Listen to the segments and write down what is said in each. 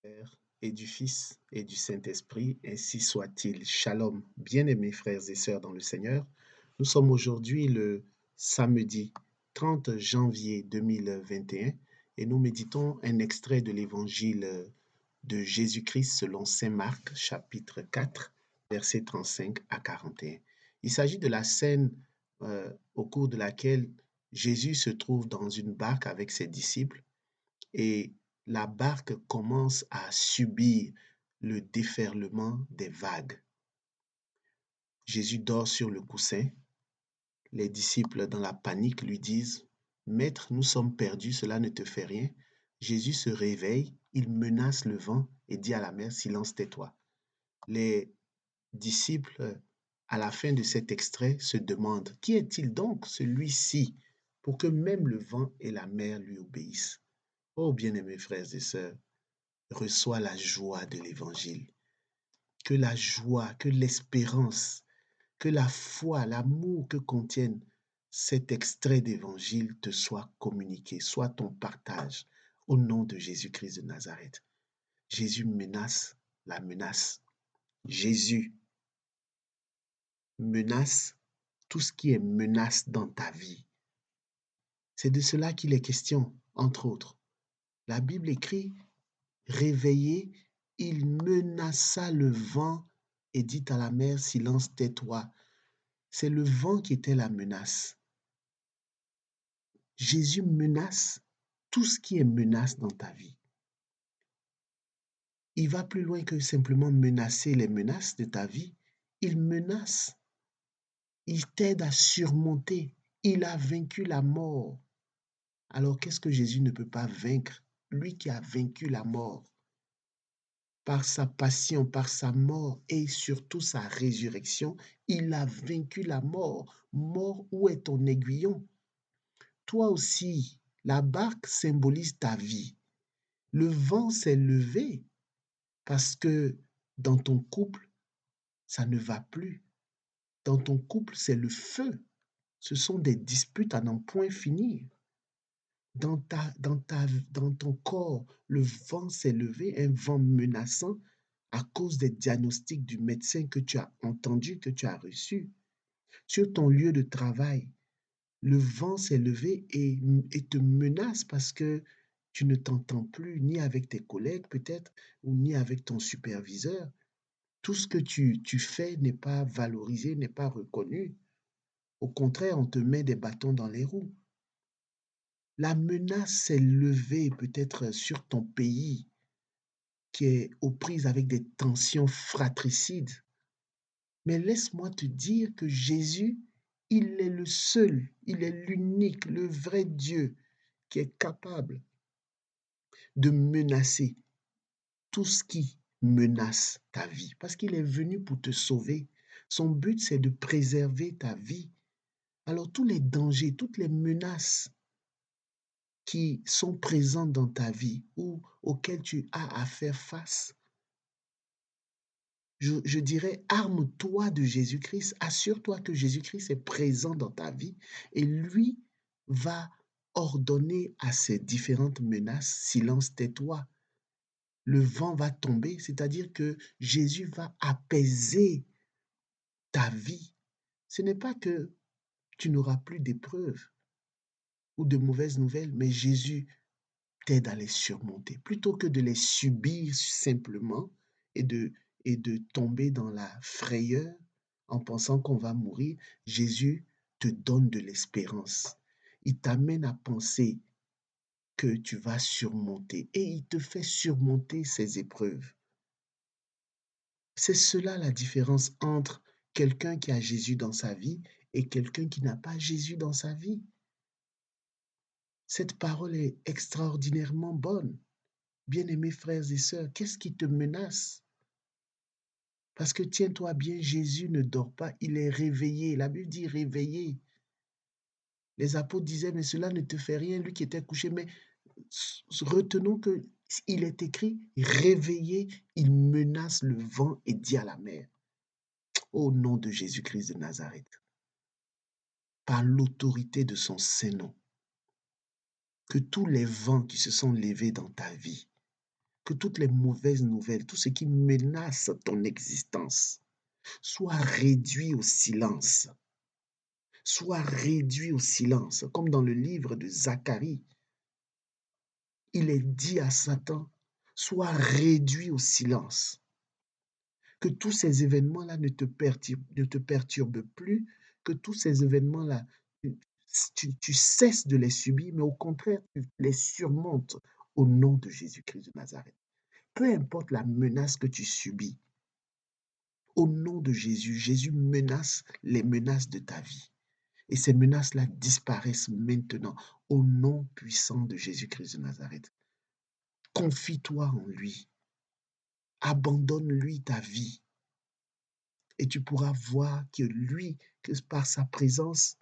Père et du Fils et du Saint-Esprit, ainsi soit-il. Shalom, bien-aimés frères et sœurs dans le Seigneur. Nous sommes aujourd'hui le samedi 30 janvier 2021 et nous méditons un extrait de l'évangile de Jésus-Christ selon Saint Marc, chapitre 4, versets 35 à 41. Il s'agit de la scène au cours de laquelle Jésus se trouve dans une barque avec ses disciples et la barque commence à subir le déferlement des vagues. Jésus dort sur le coussin. Les disciples, dans la panique, lui disent, Maître, nous sommes perdus, cela ne te fait rien. Jésus se réveille, il menace le vent et dit à la mer, Silence, tais-toi. Les disciples, à la fin de cet extrait, se demandent, Qui est-il donc, celui-ci, pour que même le vent et la mer lui obéissent? Oh, bien-aimés frères et sœurs, reçois la joie de l'Évangile. Que la joie, que l'espérance, que la foi, l'amour que contiennent cet extrait d'Évangile te soit communiqué, soit ton partage au nom de Jésus-Christ de Nazareth. Jésus menace la menace. Jésus menace tout ce qui est menace dans ta vie. C'est de cela qu'il est question, entre autres. La Bible écrit, réveillé, il menaça le vent et dit à la mer, silence, tais-toi. C'est le vent qui était la menace. Jésus menace tout ce qui est menace dans ta vie. Il va plus loin que simplement menacer les menaces de ta vie. Il menace. Il t'aide à surmonter. Il a vaincu la mort. Alors qu'est-ce que Jésus ne peut pas vaincre? Lui qui a vaincu la mort. Par sa passion, par sa mort et surtout sa résurrection, il a vaincu la mort. Mort, où est ton aiguillon? Toi aussi, la barque symbolise ta vie. Le vent s'est levé parce que dans ton couple, ça ne va plus. Dans ton couple, c'est le feu. Ce sont des disputes à n'en point finir. Dans ton corps, le vent s'est levé, un vent menaçant à cause des diagnostics du médecin que tu as entendu, que tu as reçu. Sur ton lieu de travail, le vent s'est levé et te menace parce que tu ne t'entends plus ni avec tes collègues peut-être, ou ni avec ton superviseur. Tout ce que tu fais n'est pas valorisé, n'est pas reconnu. Au contraire, on te met des bâtons dans les roues. La menace s'est levée peut-être sur ton pays qui est aux prises avec des tensions fratricides. Mais laisse-moi te dire que Jésus, il est le seul, il est l'unique, le vrai Dieu qui est capable de menacer tout ce qui menace ta vie. Parce qu'il est venu pour te sauver. Son but, c'est de préserver ta vie. Alors tous les dangers, toutes les menaces qui sont présentes dans ta vie ou auxquelles tu as à faire face, je dirais, arme-toi de Jésus-Christ, assure-toi que Jésus-Christ est présent dans ta vie et lui va ordonner à ces différentes menaces, silence, tais-toi. Le vent va tomber, c'est-à-dire que Jésus va apaiser ta vie. Ce n'est pas que tu n'auras plus d'épreuves ou de mauvaises nouvelles, mais Jésus t'aide à les surmonter. Plutôt que de les subir simplement et de, et de tomber dans la frayeur en pensant qu'on va mourir, Jésus te donne de l'espérance. Il t'amène à penser que tu vas surmonter et il te fait surmonter ces épreuves. C'est cela la différence entre quelqu'un qui a Jésus dans sa vie et quelqu'un qui n'a pas Jésus dans sa vie. Cette parole est extraordinairement bonne. Bien-aimés frères et sœurs, qu'est-ce qui te menace? Parce que tiens-toi bien, Jésus ne dort pas, il est réveillé. La Bible dit réveillé. Les apôtres disaient, mais cela ne te fait rien, lui qui était couché. Mais retenons que il est écrit, réveillé, il menace le vent et dit à la mer, au nom de Jésus-Christ de Nazareth, par l'autorité de son Saint-Nom, que tous les vents qui se sont levés dans ta vie, que toutes les mauvaises nouvelles, tout ce qui menace ton existence, soit réduit au silence. Soit réduit au silence. Comme dans le livre de Zacharie, il est dit à Satan, sois réduit au silence. Que tous ces événements-là ne te perturbent plus, que tous ces événements-là, tu cesses de les subir, mais au contraire, tu les surmontes au nom de Jésus-Christ de Nazareth. Peu importe la menace que tu subis, au nom de Jésus, Jésus menace les menaces de ta vie. Et ces menaces-là disparaissent maintenant au nom puissant de Jésus-Christ de Nazareth. Confie-toi en lui. Abandonne-lui ta vie. Et tu pourras voir que lui, que par sa présence,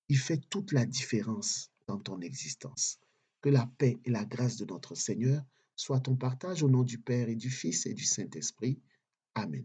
il fait toute la différence dans ton existence. Que la paix et la grâce de notre Seigneur soient ton partage au nom du Père et du Fils et du Saint-Esprit. Amen.